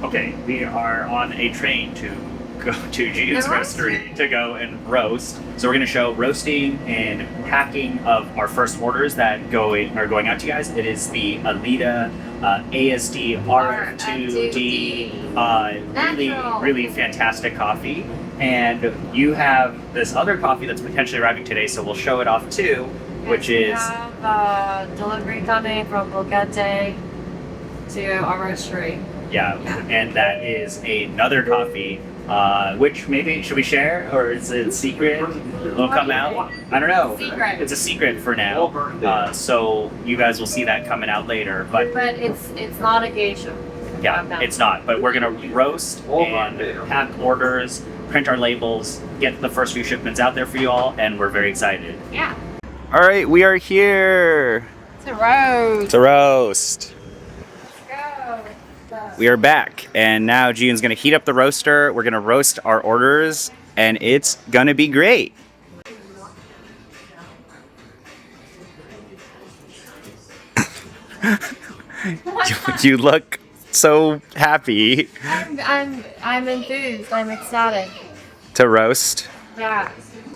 Okay, we are on a train to go to June's roastery to go and roast. So we're going to show roasting and packing of our first orders that are going out to you guys. It is the Alita ASD RF2D, really fantastic coffee. And you have this other coffee that's potentially arriving today, so we'll show it off too, which is... We have delivery coming from Bogate to our roastery. Yeah, and that is another coffee, which maybe, should we share, or is it secret? It'll come out? I don't know. Secret. It's a secret for now, so you guys will see that coming out later. But it's not a geisha. Yeah, it's not. But we're going to roast and pack orders, print our labels, get the first few shipments out there for you all, and we're very excited. Yeah. All right, we are here To roast. to roast. Go. We are back, and now Gian's gonna heat up the roaster. We're gonna roast our orders, and it's gonna be great. You look so happy I'm enthused. I'm ecstatic. to roast. Yeah.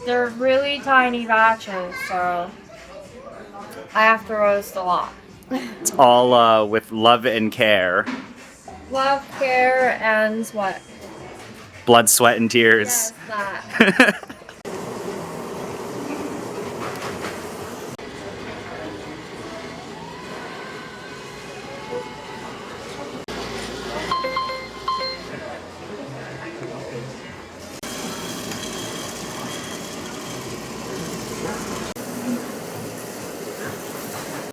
They're really tiny batches, so I have to roast a lot. It's all with love and care, Love, care, and what? blood, sweat, and Yes, tears. that.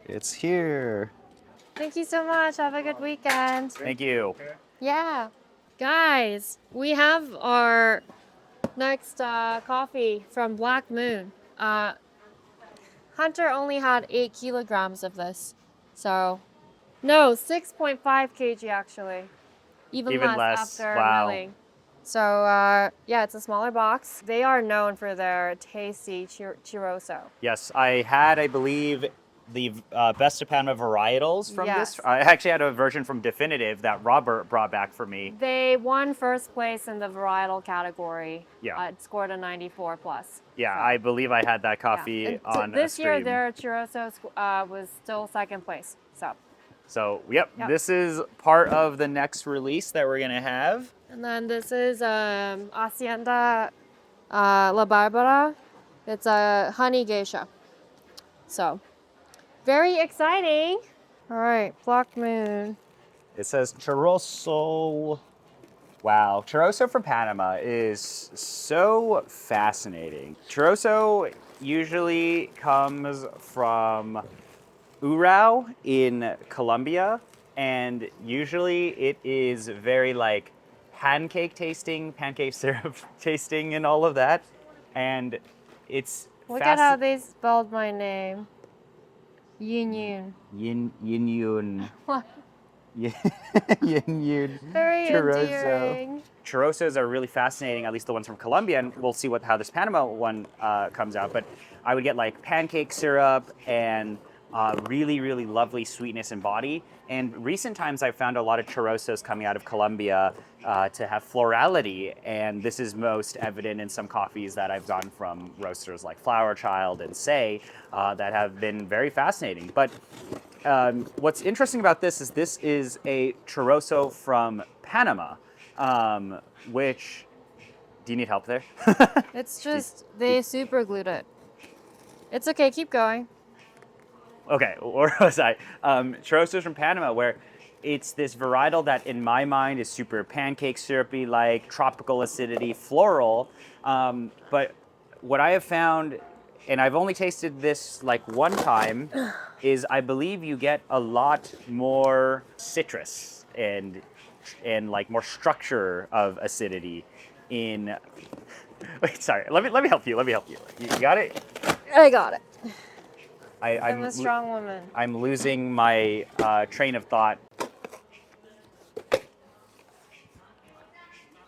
It's here. Thank you so much. Have a good weekend. Thank you. Yeah. Guys, we have our next coffee from Black Moon. Hunter only had 8 kilograms of this. So, no, 6.5 kg actually. Even less after Wow. milling. So, yeah, it's a smaller box. They are known for their tasty churroso. Yes, I had, I believe, the Best of Panama varietals from Yes. this. I actually had a version from Definitive that Robert brought back for me. They won first place in the varietal category. Yeah. It scored a 94 plus. Yeah, I believe I had that coffee And on this a year, stream. their churroso was still second place. So, yep, Yep. this is part of the next release that we're going to have. And then this is Hacienda La Barbara. It's a honey geisha. So, very exciting. All right, Black Moon. It says Churroso. Wow, Churroso from Panama is so fascinating. Churroso usually comes from Urao in Colombia, and usually it is very like pancake tasting, pancake syrup tasting, and all of that. And it's Look at how they spelled my name. Yin Yin Yun. What? Yin Yun. Very Churroso. endearing. Churrosos are really fascinating, at least the ones from Colombia, and we'll see how this Panama one comes out. But I would get like pancake syrup and really, really lovely sweetness and body. And recent times I've found a lot of churrosos coming out of Colombia to have florality, and this is most evident in some coffees that I've gotten from roasters like Flower Child and Say that have been very fascinating. But what's interesting about this is a churroso from Panama, which, do you need help there? It's just, they super glued it. It's okay, keep going. Okay, where was I? Churrosos from Panama, where it's this varietal that in my mind is super pancake syrupy, like tropical acidity, floral. But what I have found, and I've only tasted this like one time, is I believe you get a lot more citrus and like more structure of acidity in. Wait, sorry. Let me help you. You got it? I got it. I'm a strong woman. I'm losing my train of thought.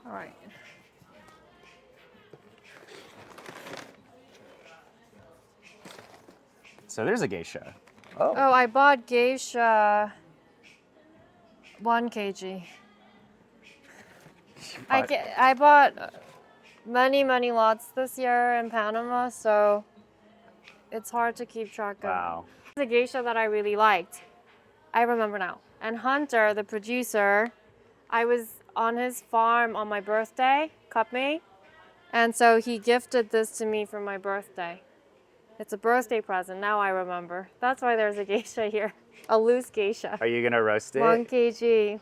All right. So there's a geisha. Oh, I bought geisha 1 kg. I bought many lots this year in Panama, so it's hard to keep track of. Wow. The geisha that I really liked, I remember now. And Hunter, the producer, I was on his farm on my birthday, Kapme, and so he gifted this to me for my birthday. It's a birthday present, now I remember. That's why there's a geisha here, a loose geisha. Are you gonna roast it? 1 kg.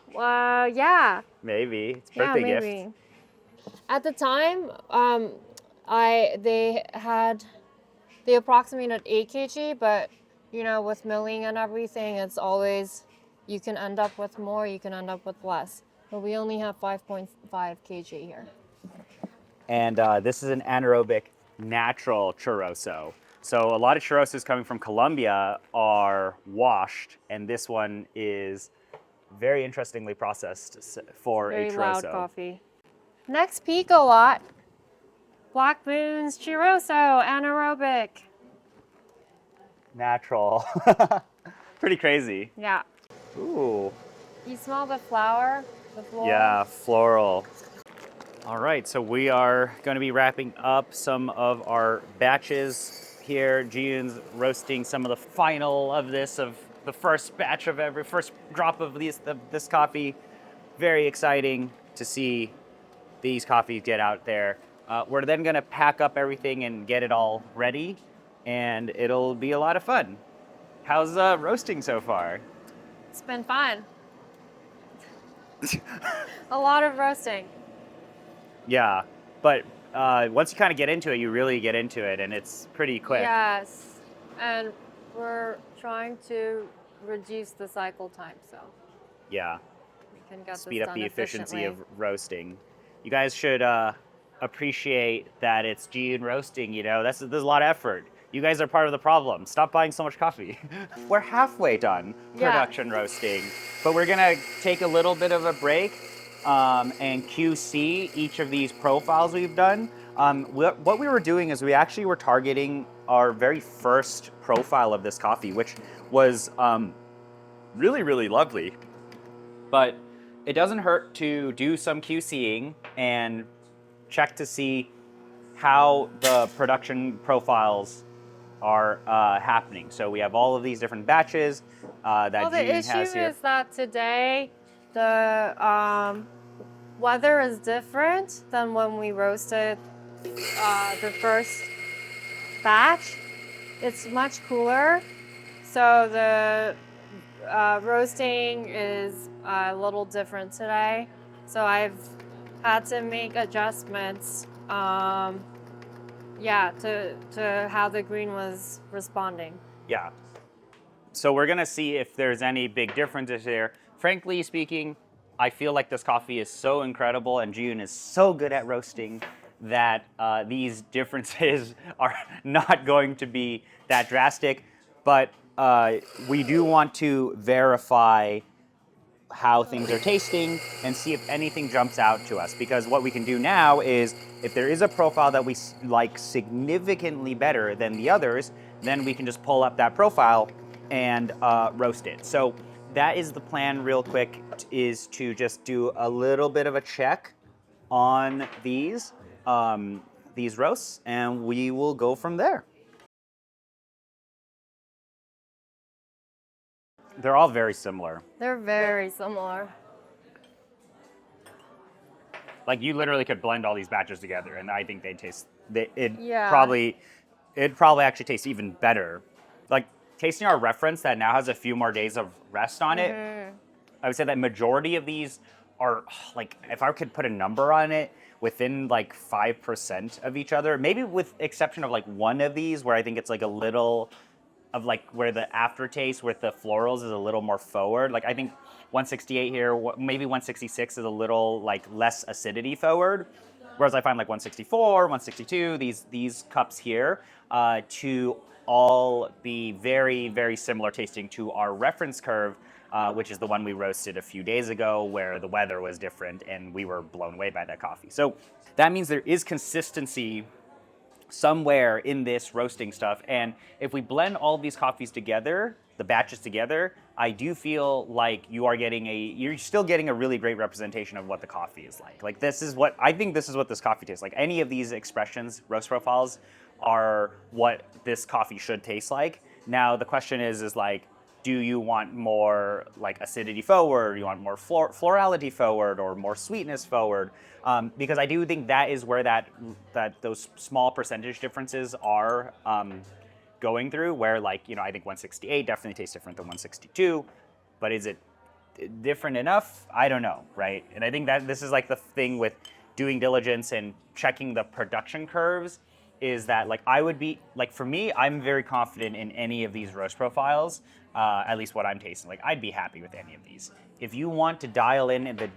Yeah. Maybe. It's a Yeah, birthday maybe. gift. At the time, they approximated 8 kg, but you know, with milling and everything, it's always, you can end up with more, you can end up with less. But we only have 5.5 kg here. And this is an anaerobic natural churroso. So a lot of churrosos coming from Colombia are washed, and this one is very interestingly processed for Very a churroso. loud coffee. Next Picolot, Black Moon's churroso, anaerobic. Natural. Pretty crazy. Yeah. Ooh. You smell the flower, the floral? Yeah, floral. All right, so we are going to be wrapping up some of our batches here. Jiyun's roasting some of the final of the first batch of first drop of this coffee. Very exciting to see these coffees get out there. We're then going to pack up everything and get it all ready, and it'll be a lot of fun. How's roasting so far? It's been fun. A lot of roasting. Yeah, but once you kind of get into it, you really get into it, and it's pretty quick. Yes, and we're trying to reduce the cycle time, so Yeah, we can get speed this up done the efficiency of efficiently. roasting. You guys should appreciate that it's Jiyun roasting. You know, there's a lot of effort. You guys are part of the problem. Stop buying so much coffee. We're halfway done Yeah. production roasting, but we're gonna take a little bit of a break and QC each of these profiles we've done. What we were doing is we actually were targeting our very first profile of this coffee, which was really, really lovely. But it doesn't hurt to do some QCing and check to see how the production profiles are happening. So we have all of these different batches that Well, the Jiyun issue has here. is that today the weather is different than when we roasted the first batch. It's much cooler, so the roasting is a little different today. So I've had to make adjustments, to how the green was responding. Yeah. So we're gonna see if there's any big differences here. Frankly speaking, I feel like this coffee is so incredible and Jiyun is so good at roasting that these differences are not going to be that drastic. But we do want to verify how things are tasting and see if anything jumps out to us. Because what we can do now is, if there is a profile that we like significantly better than the others, then we can just pull up that profile and roast it. So that is the plan real quick, is to just do a little bit of a check on these roasts, and we will go from there. They're all very similar. They're very similar. Like, you literally could blend all these batches together, and I think it'd Yeah. probably actually taste even better. Like, tasting our reference that now has a few more days of rest on it, I would say that majority of these are, like, if I could put a number on it, within like 5% of each other, maybe with exception of like one of these where I think it's like a little of like where the aftertaste with the florals is a little more forward. Like, I think 168 here, maybe 166 is a little like less acidity forward. Whereas I find like 164, 162, these cups here, to all be very, very similar tasting to our reference curve, which is the one we roasted a few days ago where the weather was different and we were blown away by that coffee. So that means there is consistency somewhere in this roasting stuff. And if we blend all of these coffees together, the batches together, I do feel like you're still getting a really great representation of what the coffee is like. Like this is what this coffee tastes like. Any of these expressions, roast profiles, are what this coffee should taste like. Now the question is like, do you want more like acidity forward? Do you want more florality forward, or more sweetness forward? Because I do think that is where that those small percentage differences are going through. Where like I think 168 definitely tastes different than 162, but is it different enough? I don't know, right? And I think that this is like the thing with doing diligence and checking the production curves. Is that like I would be like, for me, I'm very confident in any of these roast profiles, at least what I'm tasting. Like I'd be happy with any of these. If you want to dial in the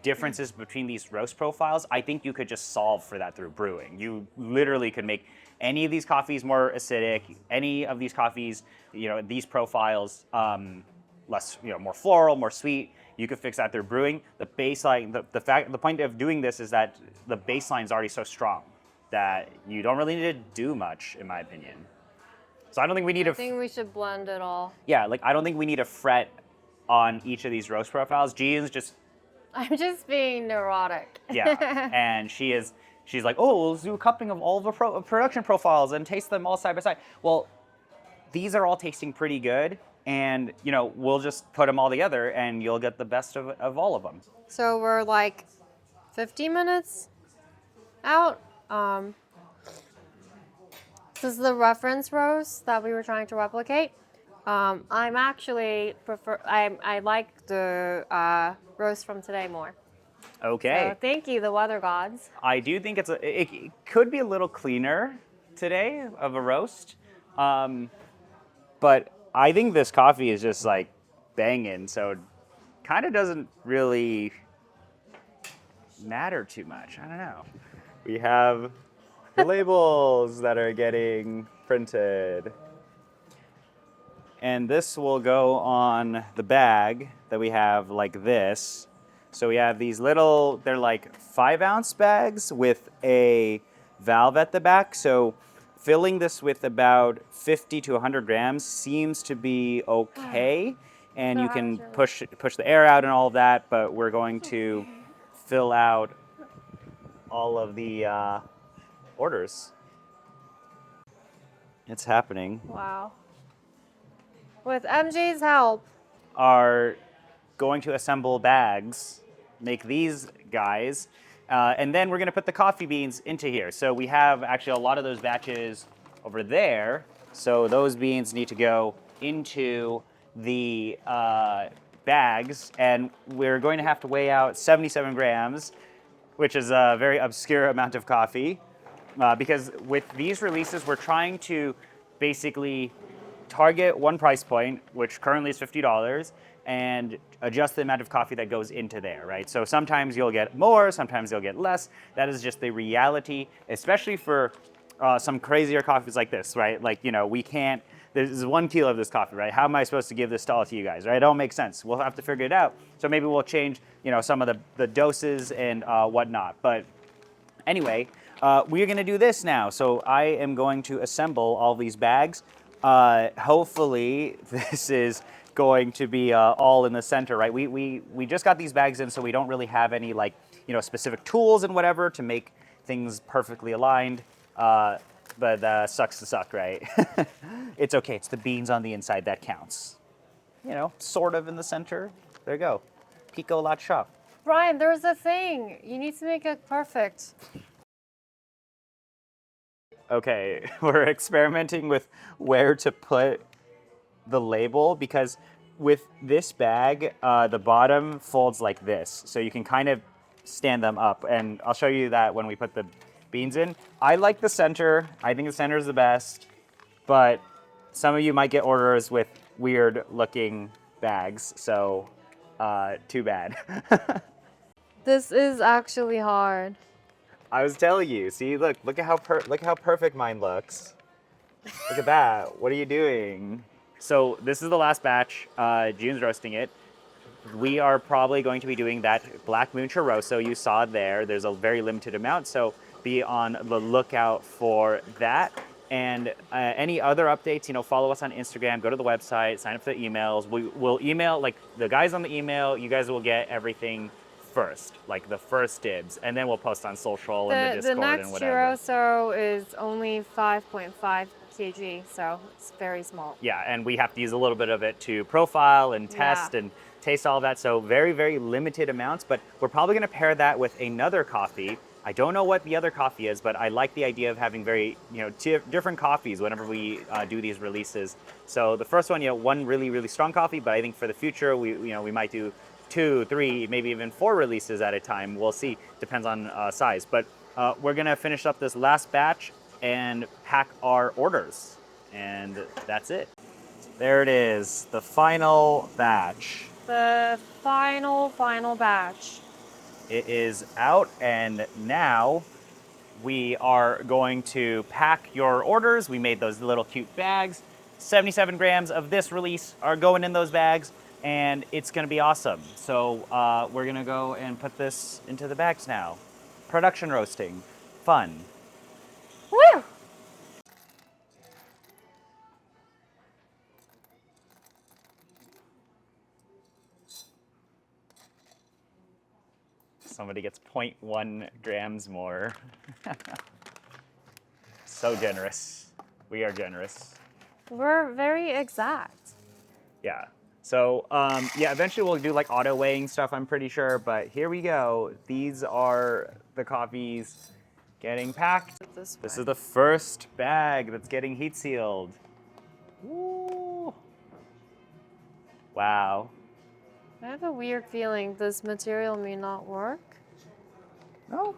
differences between these roast profiles, I think you could just solve for that through brewing. You literally could make any of these coffees more acidic, any of these coffees, these profiles less, more floral, more sweet. You could fix that through brewing. The baseline, the point of doing this is that the baseline is already so strong that you don't really need to do much, in my opinion. So I don't think we need I think we should blend it all. Yeah, like I don't think we need to fret on each of these roast profiles. Gian's just... I'm just being neurotic. Yeah, and she's like, oh, let's do a cupping of all the production profiles and taste them all side by side. Well, these are all tasting pretty good, and we'll just put them all together and you'll get the best of all of them. So we're like 50 minutes out. This is the reference roast that we were trying to replicate. I'm actually I like the roast from today more. Okay. So thank you, the weather gods. I do think it could be a little cleaner today of a roast, but I think this coffee is just like banging, so it kind of doesn't really matter too much. I don't know. We have the labels that are getting printed. And this will go on the bag that we have like this. So we have these little, they're like 5-ounce bags with a valve at the back. So filling this with about 50 to 100 grams seems to be okay. And you can push the air out and all of that, but we're going to fill out all of the orders. It's happening. Wow. With MJ's help. Are going to assemble bags, make these guys, and then we're going to put the coffee beans into here. So we have actually a lot of those batches over there. So those beans need to go into the bags, and we're going to have to weigh out 77 grams, which is a very obscure amount of coffee, because with these releases, we're trying to basically target one price point, which currently is $50, and adjust the amount of coffee that goes into there, right? So sometimes you'll get more, sometimes you'll get less. That is just the reality, especially for some crazier coffees like this, right? Like, we can't, there's 1 kilo of this coffee, right? How am I supposed to give this to all to you guys, right? It don't make sense. We'll have to figure it out. So maybe we'll change, some of the doses and whatnot. But anyway, we're gonna do this now. So I am going to assemble all these bags. Hopefully this is going to be all in the center, right? We just got these bags in, so we don't really have any specific tools and whatever to make things perfectly aligned. But sucks to suck, right? It's okay. It's the beans on the inside that counts. Sort of in the center. There you go. Picolot shop. Brian, there's a thing. You need to make it perfect. Okay, we're experimenting with where to put the label, because with this bag, the bottom folds like this. So you can kind of stand them up, and I'll show you that when we put the beans in. I like the center. I think the center is the best, but some of you might get orders with weird looking bags, so too bad. This is actually hard. I was telling you. See, look at how perfect mine looks. Look at that. What are you doing? So this is the last batch. June's roasting it. We are probably going to be doing that Black Moon Churroso you saw there. There's a very limited amount, so be on the lookout for that. And any other updates, follow us on Instagram, go to the website, sign up for the emails. We'll email, like the guys on the email, you guys will get everything first, like the first dibs, and then we'll post on social and the The Discord next and whatever. churroso is only 5.5 kg, so it's very small. Yeah, and we have to use a little bit of it to profile and test Yeah. and taste all of that. So very, very limited amounts, but we're probably going to pair that with another coffee. I don't know what the other coffee is, but I like the idea of having very, different coffees whenever we do these releases. So the first one, one really, really strong coffee, but I think for the future, we might do 2, 3, maybe even 4 releases at a time. We'll see. Depends on size. But we're going to finish up this last batch and pack our orders. And that's it. There it is, the final batch. The final batch. It is out, and now we are going to pack your orders. We made those little cute bags. 77 grams of this release are going in those bags, and it's gonna be awesome. So we're gonna go and put this into the bags now. Production roasting, fun. Woo! Somebody gets 0.1 grams more. So generous. We are generous. We're very exact. Yeah. So, eventually we'll do like auto weighing stuff, I'm pretty sure. But here we go. These are the coffees getting packed. This is the first bag that's getting heat sealed. Woo. Wow. I have a weird feeling this material may not work. Oh.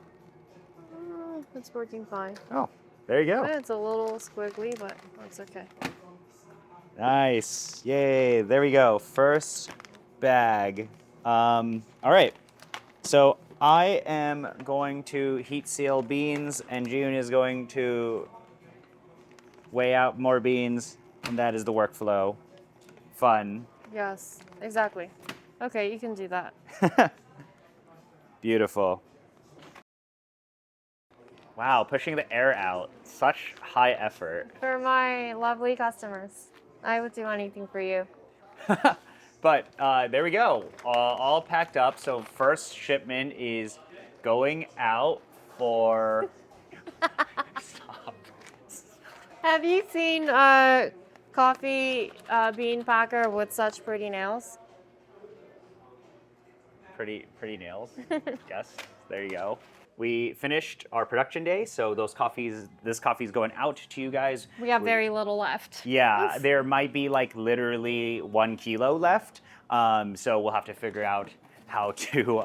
It's working fine. Oh, there you go. It's a little squiggly, but it's okay. Nice. Yay. There we go. First bag. All right. So I am going to heat seal beans, and June is going to weigh out more beans, and that is the workflow. Fun. Yes, exactly. Okay, you can do that. Beautiful. Wow, pushing the air out. Such high effort. For my lovely customers, I would do anything for you. But there we go. All packed up. So first shipment is going out for... Stop. Have you seen coffee bean packer with such pretty nails? Pretty nails. Yes, there you go. We finished our production day, so this coffee is going out to you guys. We have very little left. Yeah, there might be like literally 1 kilo left. So we'll have to figure out how to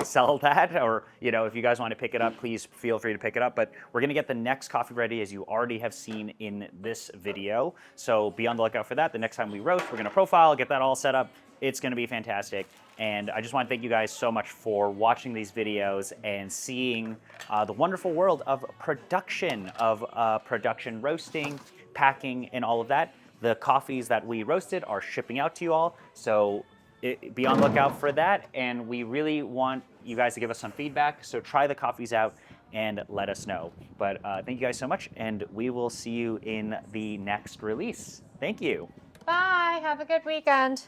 sell that, or if you guys want to pick it up, please feel free to pick it up. But we're gonna get the next coffee ready, as you already have seen in this video. So be on the lookout for that. The next time we roast, we're gonna profile, get that all set up. It's gonna be fantastic. And I just want to thank you guys so much for watching these videos and seeing the wonderful world of production roasting, packing, and all of that. The coffees that we roasted are shipping out to you all, so be on the lookout for that. And we really want you guys to give us some feedback, so try the coffees out and let us know. But thank you guys so much, and we will see you in the next release. Thank you. Bye. Have a good weekend.